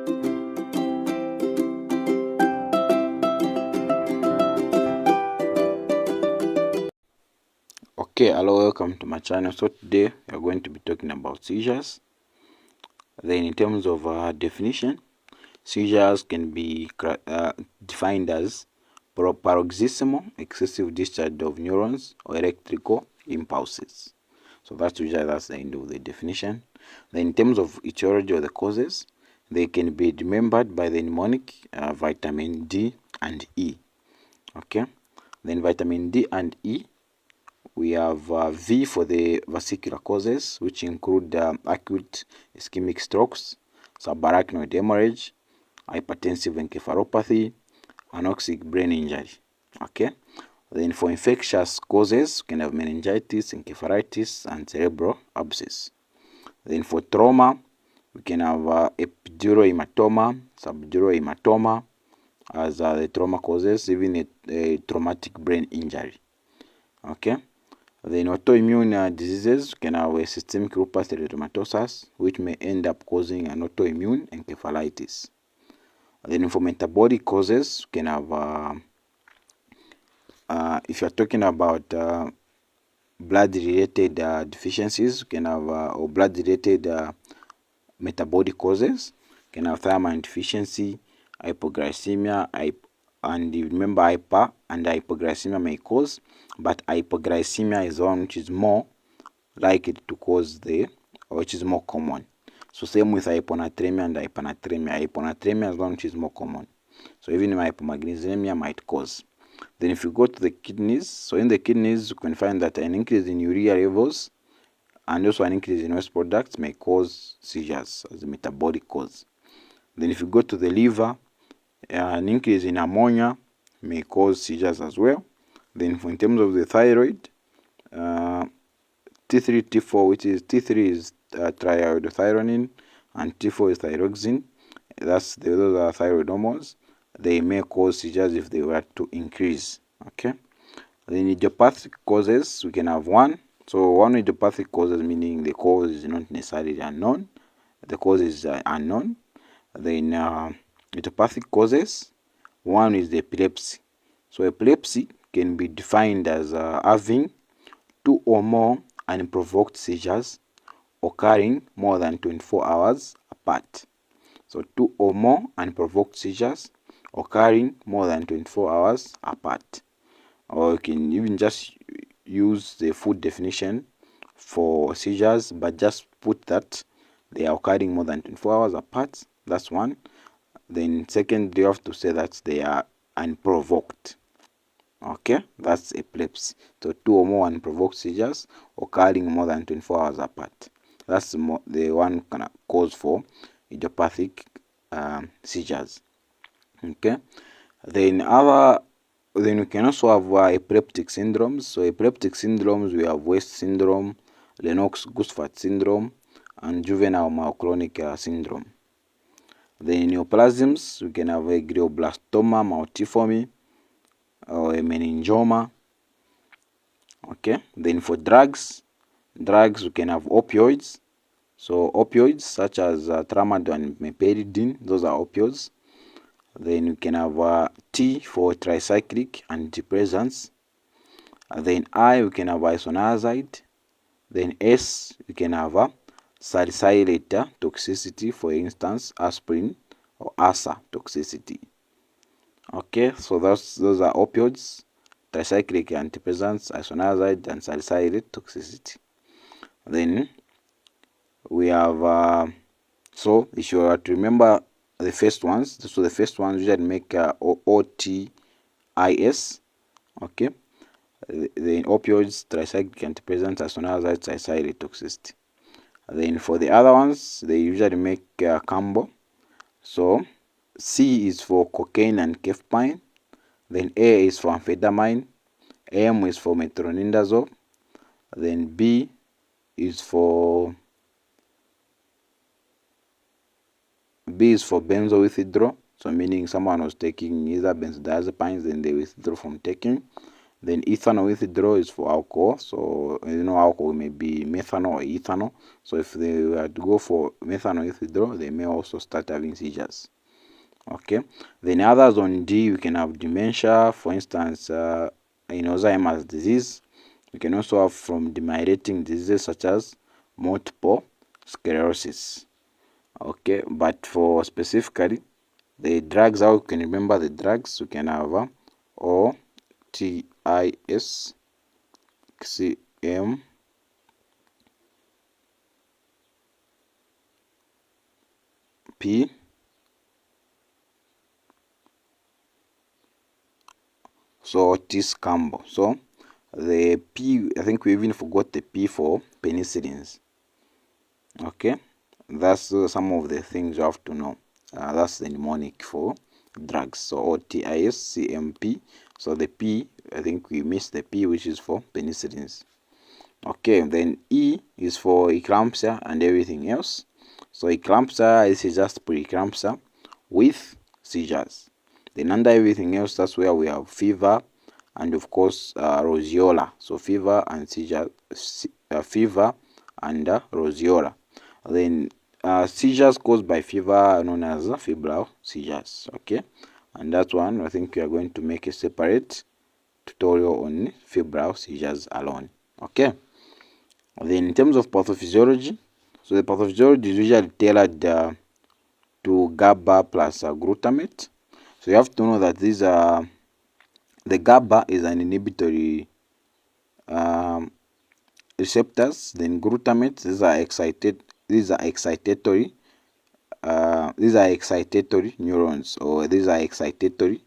Okay, hello, welcome to my channel. So today we are going to be talking about seizures. Then in terms of definition, seizures can be defined as paroxysmal excessive discharge of neurons or electrical impulses. So that's the end of the definition. Then in terms of etiology or the causes, they can be remembered by the mnemonic vitamin D and E. Okay, then vitamin D and E, we have V for the vascular causes, which include acute ischemic strokes, subarachnoid hemorrhage, hypertensive encephalopathy, anoxic brain injury. Okay. Then for infectious causes, we can have meningitis, encephalitis, and cerebral abscess. Then for trauma, we can have epidural hematoma, subdural hematoma as the trauma causes, even a traumatic brain injury. Okay. Then autoimmune diseases can have a systemic lupus erythematosus, which may end up causing an autoimmune encephalitis. Then for metabolic causes, you can have, if you're talking about blood-related deficiencies, you can have, or blood-related metabolic causes, you can have thiamine deficiency, hypoglycemia, and remember hyper and hypoglycemia may cause, but hypoglycemia is one which is more likely to cause or which is more common. So same with hyponatremia and hyponatremia. Hyponatremia is one which is more common. So even hypomagnesemia might cause. Then if you go to the kidneys, so in the kidneys you can find that an increase in urea levels and also an increase in waste products may cause seizures as a metabolic cause. Then if you go to the liver, an increase in ammonia may cause seizures as well. Then in terms of the thyroid, T3, T4, which is T3 is triiodothyronine and T4 is thyroxine. Those are thyroid hormones. They may cause seizures if they were to increase. Okay. Then idiopathic causes, we can have one. So one idiopathic causes, meaning the cause is not necessarily unknown. The cause is unknown. Then idiopathic causes, one is the epilepsy. So epilepsy can be defined as having 2 or more unprovoked seizures occurring more than 24 hours apart. So 2 or more unprovoked seizures occurring more than 24 hours apart. Or you can even just use the full definition for seizures, but just put that they are occurring more than 24 hours apart. That's one. Then second, you have to say that they are unprovoked. Okay, that's epilepsy. So 2 or more unprovoked seizures occurring more than 24 hours apart. That's the one kind of cause for idiopathic seizures. Okay, then we can also have epileptic syndromes. So epileptic syndromes, we have West syndrome, Lennox-Gastaut syndrome, and juvenile myoclonic syndrome. Then neoplasms, we can have a glioblastoma multiforme or a meningioma. Okay, then for drugs, we can have opioids. So opioids such as tramadol and meperidine, those are opioids. Then we can have T for tricyclic antidepressants. Then I, we can have isoniazid. Then S, we can have salicylate toxicity, for instance, aspirin or ASA toxicity. Okay, so those are opioids, tricyclic antidepressants, isoniazid, and salicylate toxicity. Then we have, so if you are to remember the first ones, so the first ones usually make OTIS. Okay, then opioids, tricyclic antidepressants, isoniazid, salicylate toxicity. Then for the other ones, they usually make combo. So C is for cocaine and kefpine. Then A is for amphetamine. M is for metronidazole. Then B is for benzo withdrawal. So meaning someone was taking either benzodiazepines, then they withdraw from taking. Then ethanol withdrawal is for alcohol. So alcohol may be methanol or ethanol. So if they were to go for methanol withdrawal, they may also start having seizures. Okay. Then others on D, we can have dementia, for instance, in Alzheimer's disease. We can also have from demyelinating diseases such as multiple sclerosis. Okay, but for specifically the drugs, how you can remember the drugs, we can have OTIS, CM, P, so Otis Campbell. So the P, I think we even forgot the P for penicillins. Okay, that's some of the things you have to know. That's the mnemonic for drugs. So OTIS, CMP. So the P, I think we missed the P, which is for penicillins. Okay, then E is for eclampsia and everything else. So eclampsia is just preeclampsia with seizures. Then under everything else, that's where we have fever and of course roseola. So fever and seizure, fever and roseola. Then seizures caused by fever are known as febrile seizures. Okay, and that one I think we are going to make a separate tutorial on febrile seizures alone. Okay. Then in terms of pathophysiology, so the pathophysiology is usually tailored to GABA plus glutamate. So you have to know that these are the GABA is an inhibitory receptors. Then glutamate, these are excitatory neurons, or these are excitatory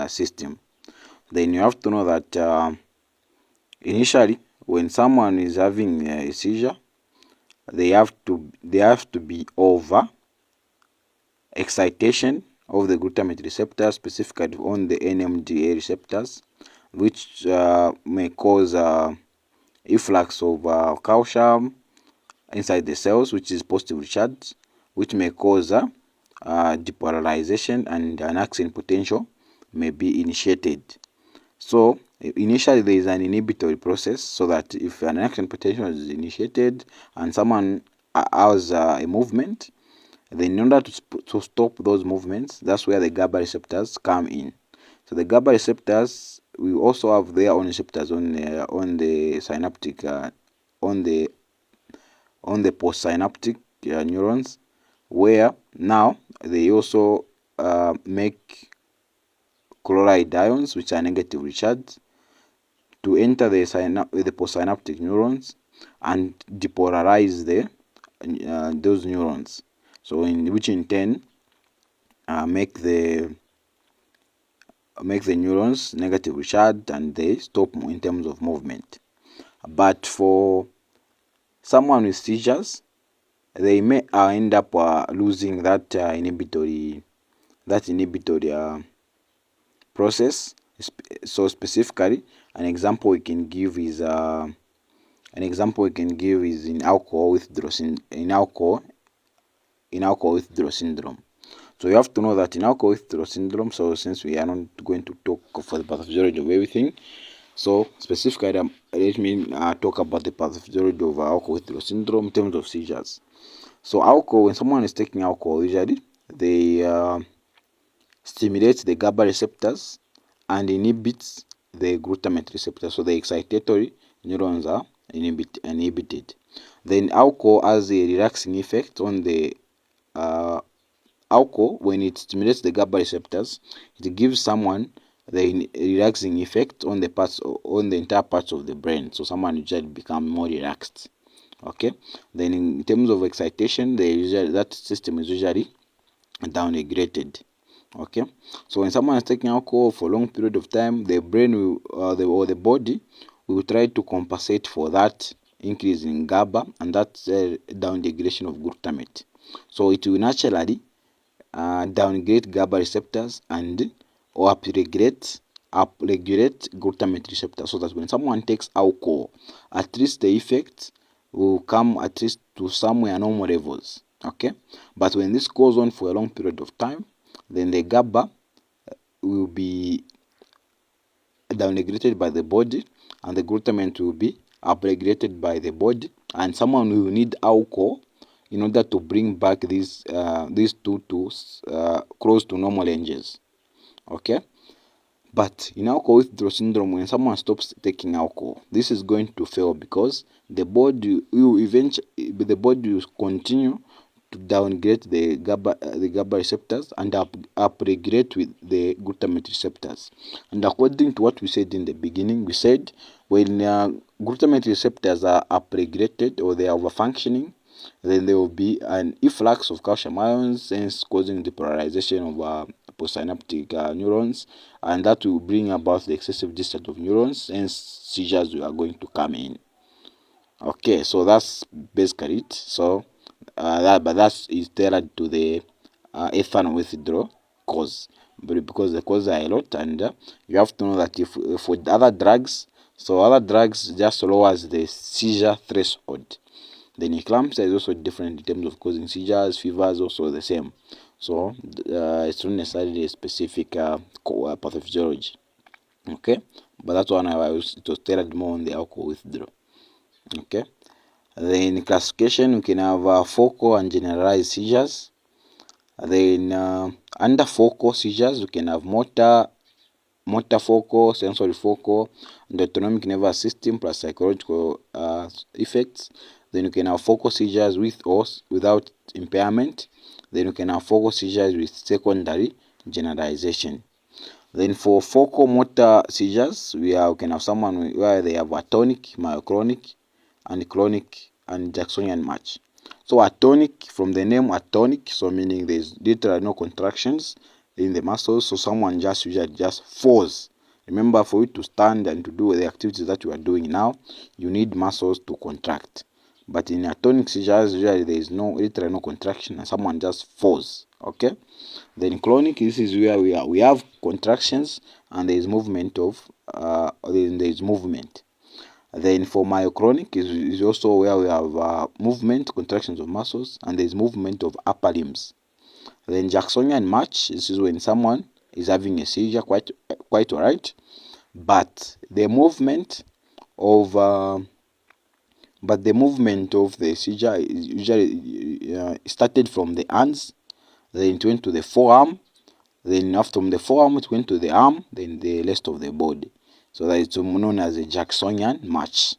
system. Then you have to know that initially when someone is having a seizure, they have to be over excitation of the glutamate receptor, specifically on the NMDA receptors, which may cause efflux of calcium inside the cells, which is positively charged, which may cause depolarization, and an action potential may be initiated. So initially there is an inhibitory process, so that if an action potential is initiated and someone has a movement, then in order to stop those movements, that's where the GABA receptors come in. So the GABA receptors, we also have their own receptors on the synaptic on the postsynaptic neurons, where now they also make chloride ions, which are negatively charged, to enter the postsynaptic neurons and depolarize those neurons. So which in turn make the neurons negatively charged, and they stop in terms of movement. But for someone with seizures, they may end up losing that inhibitory process. So specifically, an example we can give is in alcohol withdrawal syndrome. So you have to know that in alcohol withdrawal syndrome, so since we are not going to talk for the pathophysiology of everything, so specifically let me talk about the pathophysiology of alcohol withdrawal syndrome in terms of seizures. So alcohol, when someone is taking alcohol, usually they stimulate the GABA receptors and inhibits the glutamate receptor. So the excitatory neurons are inhibited. Then alcohol has a relaxing effect on the alcohol. When it stimulates the GABA receptors, it gives someone the relaxing effect on the entire parts of the brain. So someone usually become more relaxed. Okay. Then in terms of excitation, that system is usually down-regulated. Okay. So when someone is taking alcohol for a long period of time, the brain or the body will try to compensate for that increase in GABA and that down-regulation of glutamate. So it will naturally downregulate GABA receptors or upregulate glutamate receptors, so that when someone takes alcohol, at least the effect will come at least to somewhere normal levels. Okay. But when this goes on for a long period of time, then the GABA will be downregulated by the body, and the glutamate will be upregulated by the body, and someone will need alcohol in order to bring back these two to close to normal ranges. Okay, but in alcohol withdrawal syndrome, when someone stops taking alcohol, this is going to fail because the body will continue to downgrade the GABA receptors and upregulate with the glutamate receptors. And according to what we said in the beginning, we said when glutamate receptors are upregulated or they are overfunctioning, then there will be an efflux of calcium ions, hence causing depolarization of postsynaptic neurons, and that will bring about the excessive discharge of neurons, hence seizures are going to come in. Okay, so that's basically it. So that is tailored to the ethanol withdrawal cause, but because the causes are a lot, and you have to know that if with other drugs, so other drugs just lowers the seizure threshold. Then eclampsia is also different in terms of causing seizures. Fevers also the same. So it's not necessarily a specific pathophysiology. Okay, but that's one it was tailored more on the alcohol withdrawal. Okay, then in classification we can have focal and generalized seizures. Then under focal seizures we can have motor focal, sensory focal, and autonomic nervous system plus psychological effects. Then you can have focal seizures with or without impairment. Then you can have focal seizures with secondary generalization. Then for focal motor seizures, we can have someone where they have atonic, myoclonic, and clonic and Jacksonian match. So atonic, from the name atonic, so meaning there's literally no contractions in the muscles, so someone usually just falls. Remember, for you to stand and to do the activities that you are doing now, you need muscles to contract. But in atonic seizures, usually there is literally no contraction, and someone just falls. Okay. Then clonic, this is where we have contractions and there is movement Then for myoclonic is also where we have movement, contractions of muscles, and there is movement of upper limbs. Then Jacksonian match, this is when someone is having a seizure quite alright, but the movement of the seizure is usually started from the hands, then it went to the forearm, then after the forearm it went to the arm, then the rest of the body. So that it's known as a Jacksonian match.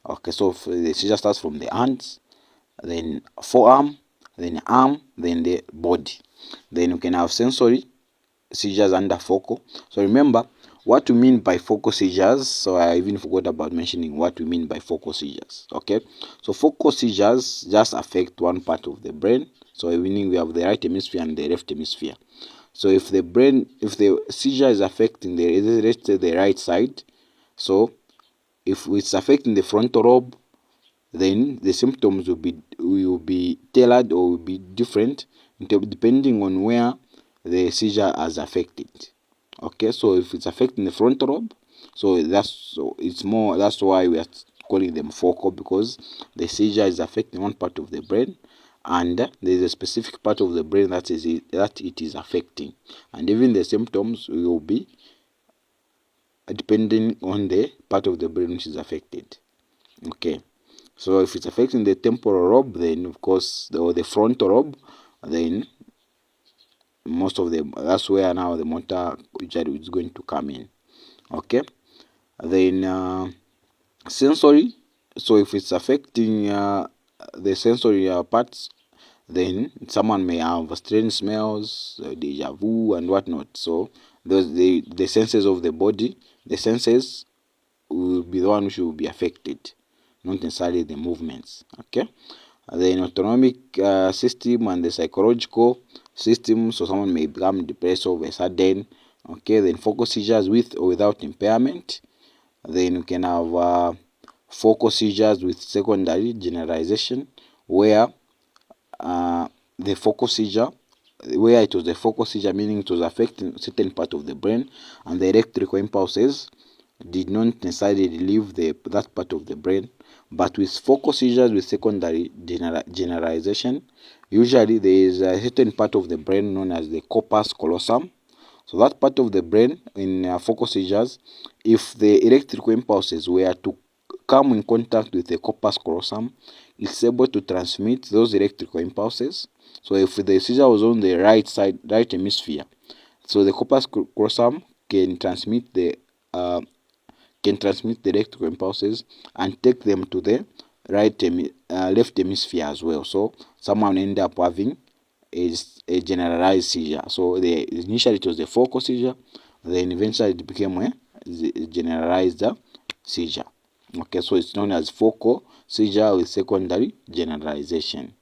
Okay, so the seizure starts from the hands, then forearm, then arm, then the body. Then you can have sensory seizures under focal. So remember what we mean by focal seizures. So I even forgot about mentioning what we mean by focal seizures. Okay, so focal seizures just affect one part of the brain. So meaning we have the right hemisphere and the left hemisphere. So if the seizure is affecting the right side, so if it's affecting the frontal lobe, then the symptoms will be tailored or will be different depending on where the seizure has affected. Okay, so if it's affecting the frontal lobe, that's why we are calling them focal, because the seizure is affecting one part of the brain, and there is a specific part of the brain that it is affecting, and even the symptoms will be depending on the part of the brain which is affected. Okay, so if it's affecting the temporal lobe, then of course the frontal lobe, then that's where now the motor usually is going to come in. Okay, then sensory. So if it's affecting the sensory parts, then someone may have strange smells, deja vu, and whatnot. So the senses of the body, the senses will be the one which will be affected, not necessarily the movements. Okay, the autonomic system and the psychological system. So someone may become depressed all of a sudden. Okay, then focal seizures with or without impairment. Then you can have focal seizures with secondary generalization, where the focal seizure, meaning it was affecting certain part of the brain, and the electrical impulses did not necessarily leave that part of the brain. But with focal seizures with secondary generalization, usually there is a certain part of the brain known as the corpus callosum, So that part of the brain in focal seizures, if the electrical impulses were to come in contact with the corpus callosum, it's able to transmit those electrical impulses. So if the seizure was on the right side, right hemisphere, so the corpus callosum can transmit the electrical impulses and take them to the left hemisphere as well. So someone end up having a generalized seizure. So initially it was a focal seizure, then eventually it became a generalized seizure. Okay, so it's known as focal seizure with secondary generalization.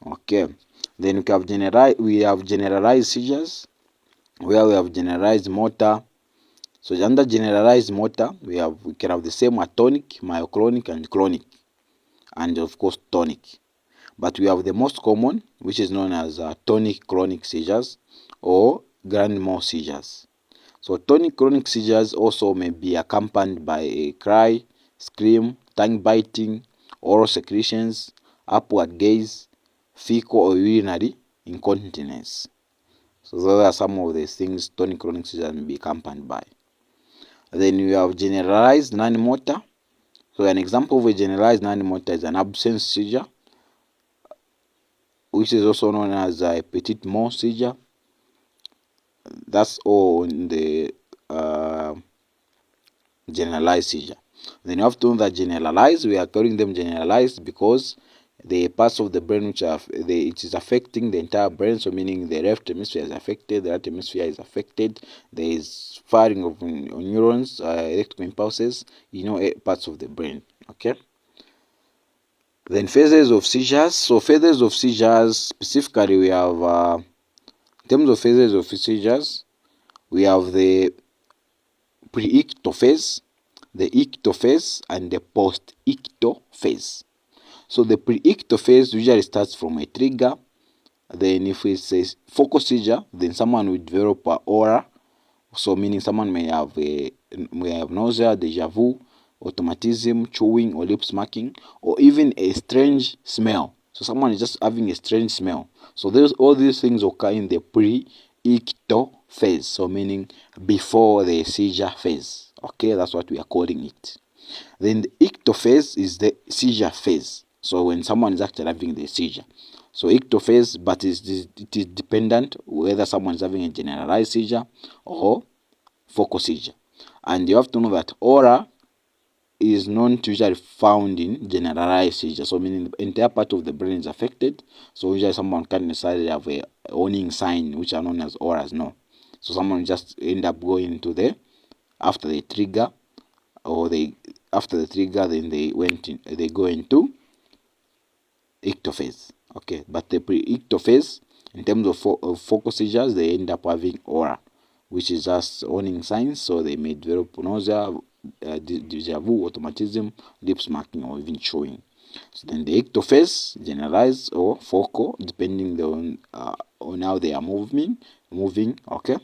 Okay, then we have generalized seizures, where we have generalized motor. So under generalized motor, we can have the same atonic, myoclonic, and clonic, and of course tonic. But we have the most common, which is known as tonic-clonic seizures or grand mal seizures. So tonic-clonic seizures also may be accompanied by a cry, scream, tongue biting, oral secretions, upward gaze, fecal or urinary incontinence. So those are some of the things tonic-clonic seizures may be accompanied by. Then we have generalized non-motor. So an example of a generalized non-motor is an absence seizure, which is also known as a petit mal seizure. That's all in the generalized seizure. Then you have to know that generalized, we are calling them generalized because the parts of the brain which it is affecting the entire brain. So meaning the left hemisphere is affected, the right hemisphere is affected. There is firing of neurons, electrical impulses, parts of the brain. Okay. Then phases of seizures. So phases of seizures, specifically we have, in terms of phases of seizures, we have the pre-ictal phase, the ictal phase, and the post-ictal phase. So the pre-ictal phase usually starts from a trigger. Then if it's a focal seizure, then someone will develop an aura. So meaning someone may have nausea, deja vu, automatism, chewing or lip smacking, or even a strange smell. So someone is just having a strange smell. So all these things occur in the pre-ictal phase. So meaning before the seizure phase. Okay, that's what we are calling it. Then the ictal phase is the seizure phase. So when someone is actually having the seizure. So ictal phase, but it is dependent whether someone is having a generalized seizure or focal seizure. And you have to know that aura is not usually found in generalized seizure. So meaning the entire part of the brain is affected. So usually someone can't necessarily have a warning sign which are known as auras. No. So someone just end up going to after the trigger, after the trigger, then they go into ictal phase. Okay, but the pre-ictal phase, in terms of focal seizures, they end up having aura, which is just warning signs. So they may develop nausea, deja vu, automatism, lip smacking, or even chewing. So then the ictal phase, generalized or focal, depending on how they are moving. Okay,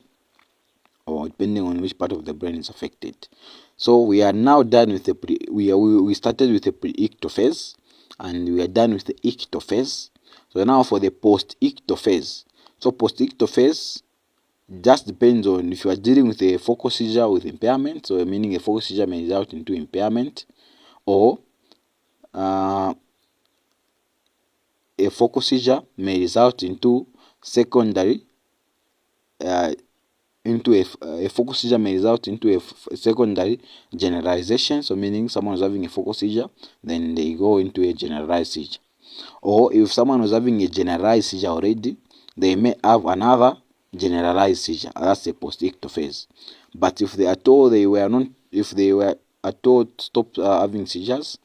or depending on which part of the brain is affected. So we are now done with we started with the pre-ictal phase, and we are done with the ictal phase. So now for the post-ictal phase. So post-ictal phase just depends on if you are dealing with a focal seizure with impairment, so meaning a focal seizure may result into impairment, or a focal seizure may result into secondary a focal seizure may result into a secondary generalization. So meaning someone is having a focal seizure, then they go into a generalized seizure. Or if someone was having a generalized seizure already, they may have another generalized seizure. That's a post-ictal phase. But if they were at all stopped having seizures,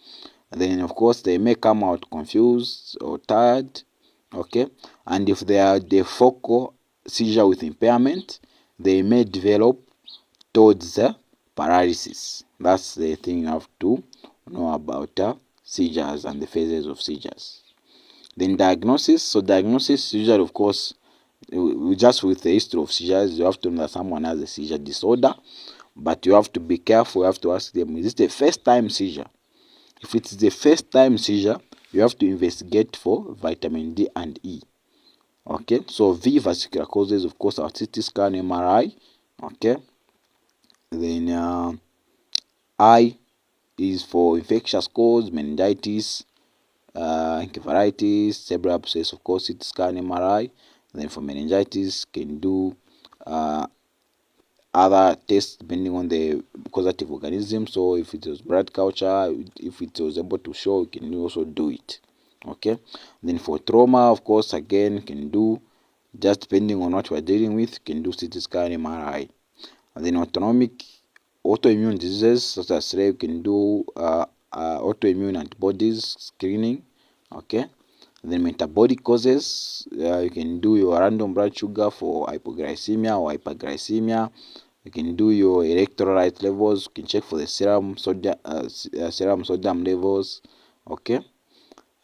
then of course they may come out confused or tired. Okay, and if they are the focal seizure with impairment, they may develop towards paralysis. That's the thing you have to know about seizures and the phases of seizures. Then diagnosis. So diagnosis usually, of course, just with the history of seizures, you have to know that someone has a seizure disorder. But you have to be careful. You have to ask them, is it a first-time seizure? If it is a first-time seizure, you have to investigate for vitamin D and E. Okay, so V vascular causes, of course, our CT scan, MRI. Okay, then I is for infectious cause, meningitis, encephalitis, cerebral abscess, of course, CT scan, MRI. Then for meningitis, can do other tests depending on the causative organism. So if it was blood culture, if it was able to show, you can also do it. Okay, then for trauma, of course, again, can do, just depending on what we're dealing with, can do CT scan, MRI. And then autoimmune diseases such as you can do autoimmune antibodies screening. Okay, then metabolic causes, you can do your random blood sugar for hypoglycemia or hyperglycemia. You can do your electrolyte levels. You can check for the serum sodium levels. Okay,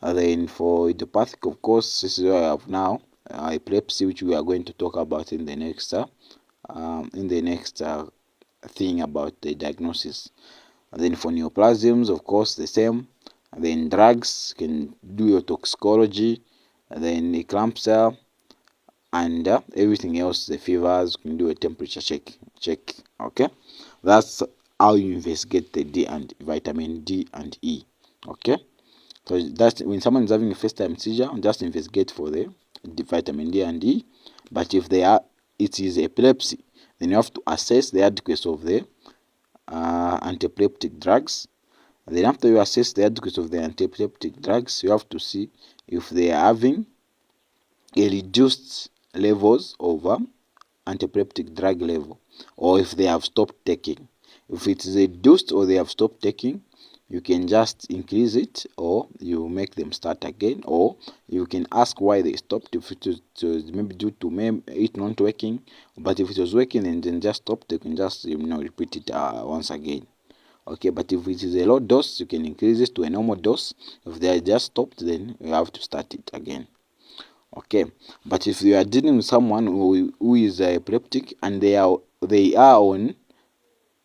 and then for idiopathic, of course, this is what I have now, epilepsy, which we are going to talk about in the next thing about the diagnosis. And then for neoplasms, of course, the same. And then drugs, can do your toxicology. And then eclampsia, and everything else, the fevers, can do a temperature check. Okay, that's how you investigate the vitamin D and E. Okay, so that's when someone is having a first time seizure, just investigate for the vitamin D and E. But if it is epilepsy, then you have to assess the adequacy of the antiepileptic drugs. And then after you assess the adequacy of the antiepileptic drugs, you have to see if they are having a reduced levels of antiepileptic drug level, or if they have stopped taking. If it is reduced or they have stopped taking, you can just increase it, or you make them start again, or you can ask why they stopped. If it was maybe due to it not working, but if it was working and then just stopped, you can just repeat it once again. Okay, but if it is a low dose, you can increase it to a normal dose. If they are just stopped, then you have to start it again. Okay, but if you are dealing with someone who is epileptic and they are on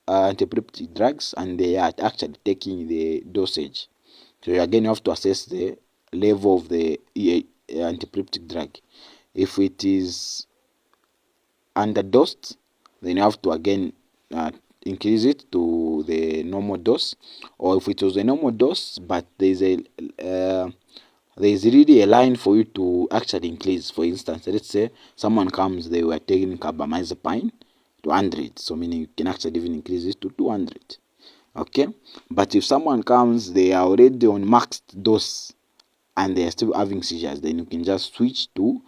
antiepileptic drugs and they are actually taking the dosage, so again you have to assess the level of the antiepileptic drug. If it is underdosed, then you have to again increase it to the normal dose. Or if it was a normal dose but there is really a line for you to actually increase. For instance, let's say someone comes, they were taking carbamazepine to 100, so meaning you can actually even increase it to 200. Okay, but if someone comes, they are already on maxed dose and they are still having seizures, then you can just switch to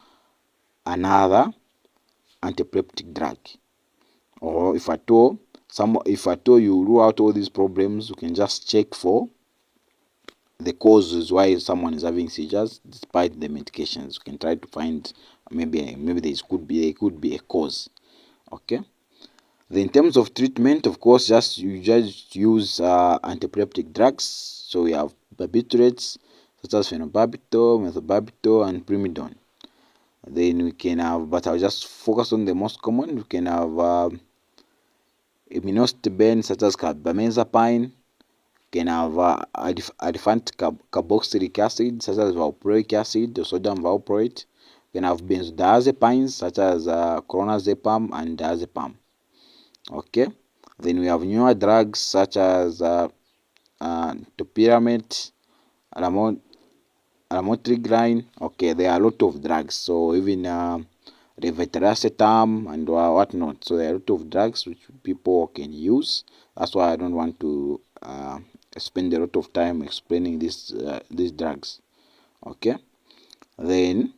another antiepileptic drug. Or if at all you rule out all these problems, you can just check for the causes why someone is having seizures despite the medications. You can try to find maybe there could be a cause. Okay, then in terms of treatment, of course, you just use antiepileptic drugs. So we have barbiturates such as phenobarbital, methylbarbital, and primidone. Then we can have, but I'll just focus on the most common. We can have immunostimulants such as carbamazepine. Can have aliphatic carboxylic acid such as valproic acid or sodium valproate. Can have benzodiazepines such as clonazepam and diazepam. Okay, then we have newer drugs such as topiramate, lamotrigine. Okay, there are a lot of drugs. So even levetiracetam and whatnot. So there are a lot of drugs which people can use. That's why I don't want to spend a lot of time explaining these drugs. Okay, then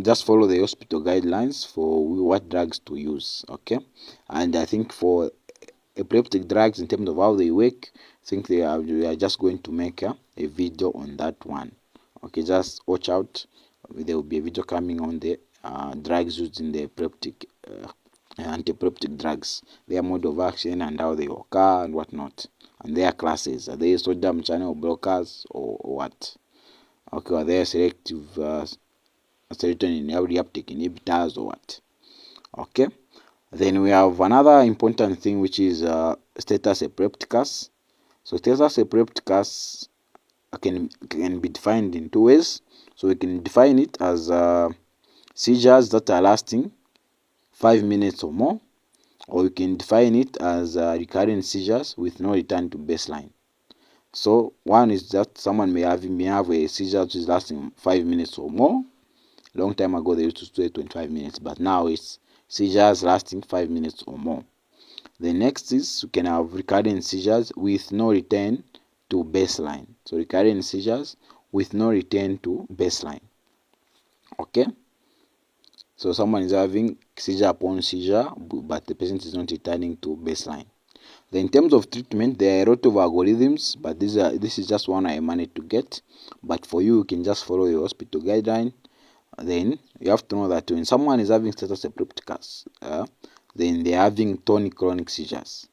just follow the hospital guidelines for what drugs to use. Okay, and I think for epileptic drugs, in terms of how they work, I think we are just going to make a video on that one. Okay, just watch out. There will be a video coming on the drugs used in the epileptic antiepileptic drugs, their mode of action and how they occur and whatnot, and their classes. Are they sodium channel blockers or what? Okay, are they selective serotonin reuptake inhibitors or what? Okay, then we have another important thing, which is status epilepticus. So status epilepticus can be defined in two ways. So we can define it as seizures that are lasting 5 minutes or more, or we can define it as recurrent seizures with no return to baseline. So one is that someone may have a seizure which is lasting 5 minutes or more. Long time ago they used to say 25 minutes, but now it's seizures lasting 5 minutes or more. The next is you can have recurrent seizures with no return to baseline. So recurrent seizures with no return to baseline. Okay, so someone is having seizure upon seizure, but the patient is not returning to baseline. Then in terms of treatment, there are a lot of algorithms, but this is just one I managed to get. But for you, you can just follow your hospital guideline. Then you have to know that when someone is having status epilepticus, then they're having tonic clonic seizures.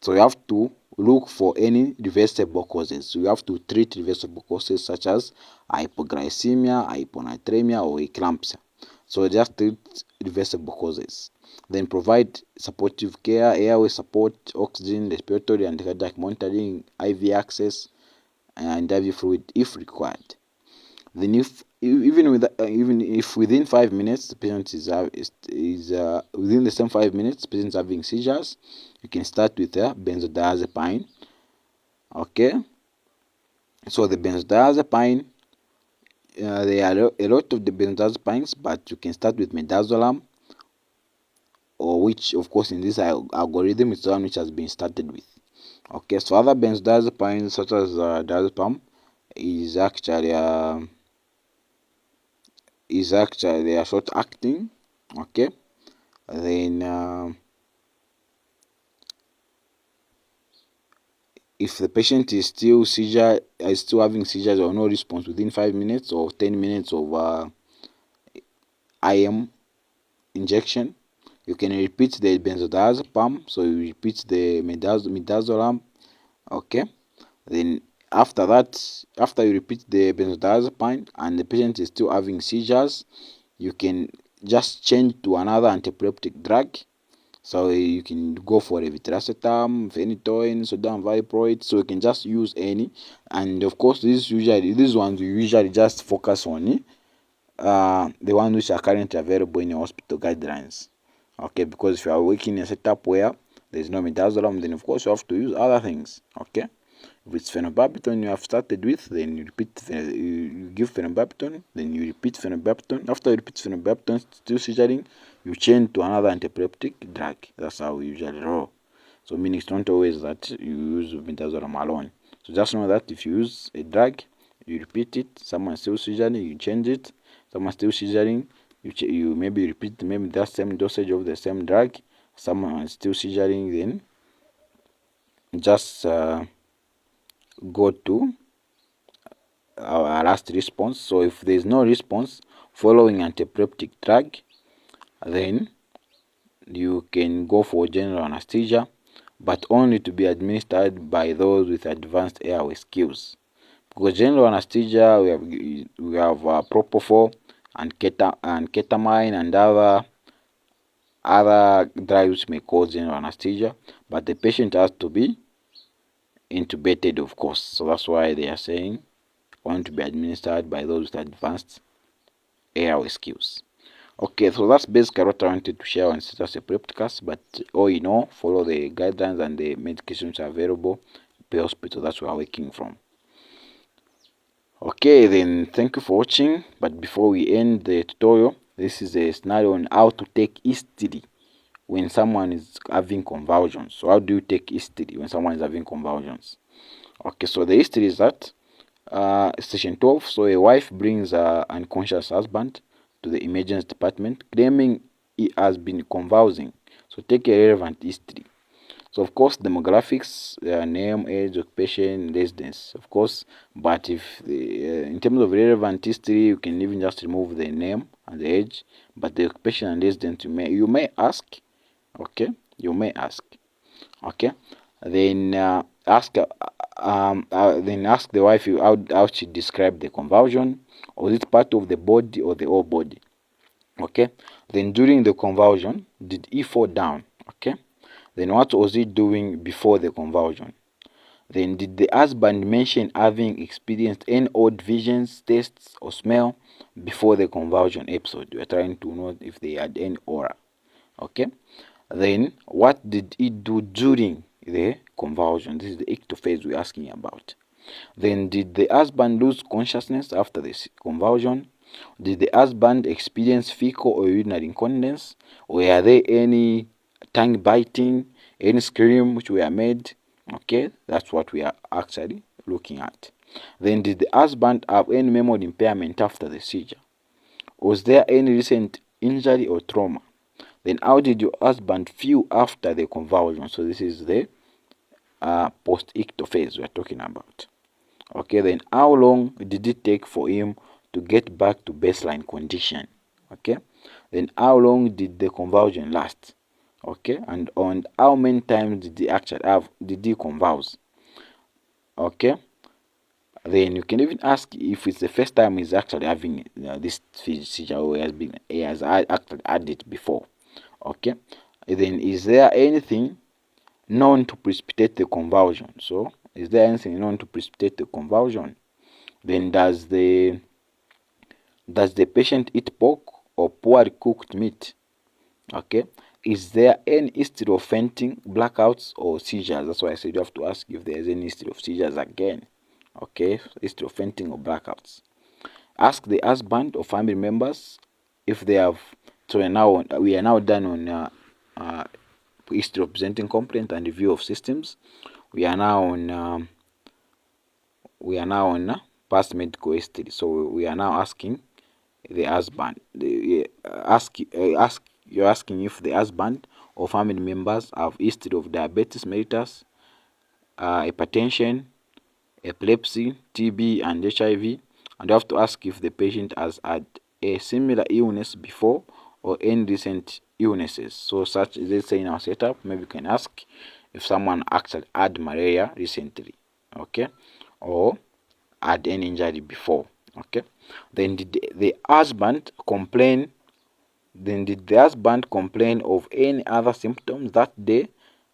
So you have to look for any reversible causes. So you have to treat reversible causes such as hypoglycemia, hyponatremia, or eclampsia. So just treat reversible causes. Then provide supportive care, airway support, oxygen, respiratory and cardiac monitoring, IV access, and IV fluid if required. Then even if within 5 minutes the patient is within the same 5 minutes the patient is having seizures, you can start with a benzodiazepine. Okay, so the benzodiazepine, there are a lot of the benzodiazepines, but you can start with midazolam, or which of course in this algorithm is the one which has been started with. Okay, so other benzodiazepines such as diazepam is actually they are short acting. Okay, then if the patient is still having seizures or no response within 5 minutes or 10 minutes of IM injection, you can repeat the benzodiazepam. So you repeat the midazolam. Okay, then after you repeat the benzodiazepine and the patient is still having seizures, you can just change to another antiepileptic drug. So you can go for levetiracetam, phenytoin, sodium valproate. So you can just use any, and of course these ones you usually just focus on the ones which are currently available in your hospital guidelines. Okay, because if you are working in a setup where there is no midazolam, then of course you have to use other things. Okay, if it's phenobarbital you have started with, then you give phenobarbital, then you repeat phenobarbital. After you repeat phenobarbital, still seizuring, you change to another antiepileptic drug. That's how we usually roll. So meaning it's not always that you use midazolam alone. So just know that if you use a drug, you repeat it, someone still seizuring, you change it. Someone still seizuring, you maybe repeat that same dosage of the same drug. Someone is still seizuring, then just go to our last response. So if there is no response following antiepileptic drug, then you can go for general anesthesia, but only to be administered by those with advanced airway skills. Because general anesthesia, we have propofol and ketamine and other drugs may cause general anesthesia, but the patient has to be intubated, of course. So that's why they are saying want to be administered by those with advanced airway skills. Okay, so that's basically what I wanted to share on status epilepticus, but all in all, follow the guidelines and the medications available per hospital that we are working from. Okay, then thank you for watching. But before we end the tutorial, this is a scenario on how to take history when someone is having convulsions. So how do you take history when someone is having convulsions? Okay, so the history is that station 12. So a wife brings her unconscious husband to the emergency department claiming he has been convulsing. So take a relevant history. So of course demographics, name, age, occupation, residence, of course. But if in terms of relevant history, you can even just remove the name and the age, but the occupation and residence you may ask. Okay, you may ask. Okay, then ask the wife how she described the convulsion. Was it part of the body or the whole body? Okay, then during the convulsion, did he fall down? Okay, then what was he doing before the convulsion? Then did the husband mention having experienced any odd visions, tastes, or smell before the convulsion episode? We are trying to know if they had any aura. Okay. Then what did he do during the convulsion? This is the ectophase we're asking about. Then did the husband lose consciousness after this convulsion? Did the husband experience fecal or urinary incontinence? Were there any tongue biting, any scream which were made? Okay, that's what we are actually looking at. Then did the husband have any memory impairment after the seizure? Was there any recent injury or trauma? Then how did your husband feel after the convulsion? So this is the post-icto phase we're talking about. Okay, then how long did it take for him to get back to baseline condition? Okay, then how long did the convulsion last? Okay, and on how many times did he convulse? Okay, then you can even ask if it's the first time he's actually having this seizure, or he has actually had it before. Okay, then is there anything known to precipitate the convulsion? So is there anything known to precipitate the convulsion? Then does the patient eat pork or poorly cooked meat? Okay, is there any history of fainting, blackouts, or seizures? That's why I said you have to ask if there is any history of seizures again. Okay, history of fainting or blackouts. Ask the husband or family members if they have. So we are now done on history of presenting complaint and review of systems. We are now on past medical history. So we are now asking the husband. You're asking if the husband or family members have history of diabetes mellitus, hypertension, epilepsy, TB, and HIV, and you have to ask if the patient has had a similar illness before or any recent illnesses. So such, let's say in our setup, maybe you can ask if someone actually had malaria recently, okay, or had any injury before. Okay, then did the husband complain of any other symptoms that day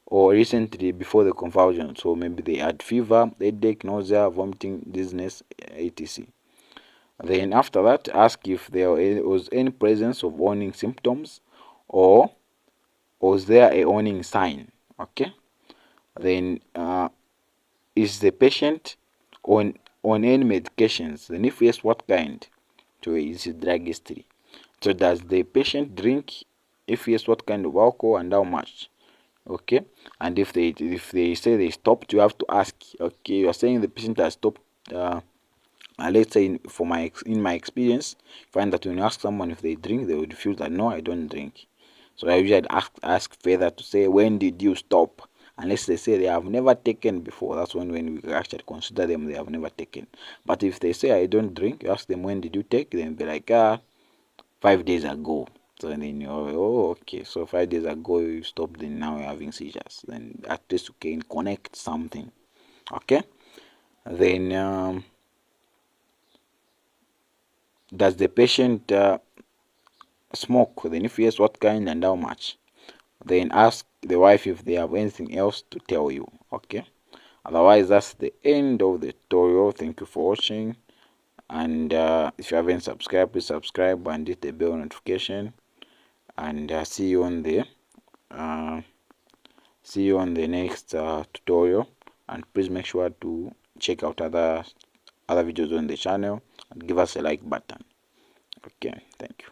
or recently before the convulsion? So maybe they had fever, headache, nausea, vomiting, dizziness, etc. Then after that, ask if there was any presence of warning symptoms, or was there a warning sign? Okay, then is the patient on any medications? Then if yes, what kind? So is it drug history? So does the patient drink? If yes, what kind of alcohol and how much? Okay, and if they say they stopped, you have to ask. Okay, you are saying the patient has stopped. Let's say in my experience, find that when you ask someone if they drink, they would feel that no, I don't drink. So I usually ask further to say, when did you stop? Unless they say they have never taken before, that's when we actually consider them they have never taken. But if they say I don't drink, you ask them when did you take, then be like 5 days ago. So then you're, oh, okay, so 5 days ago you stopped, then now you're having seizures. Then at least you can connect something. Okay, then does the patient smoke? Then if yes, what kind and how much? Then ask the wife if they have anything else to tell you. Okay, otherwise that's the end of the tutorial. Thank you for watching, and if you haven't subscribed, please subscribe and hit the bell notification, and see you on the next tutorial. And please make sure to check out other videos on the channel and give us a like button. Okay, thank you.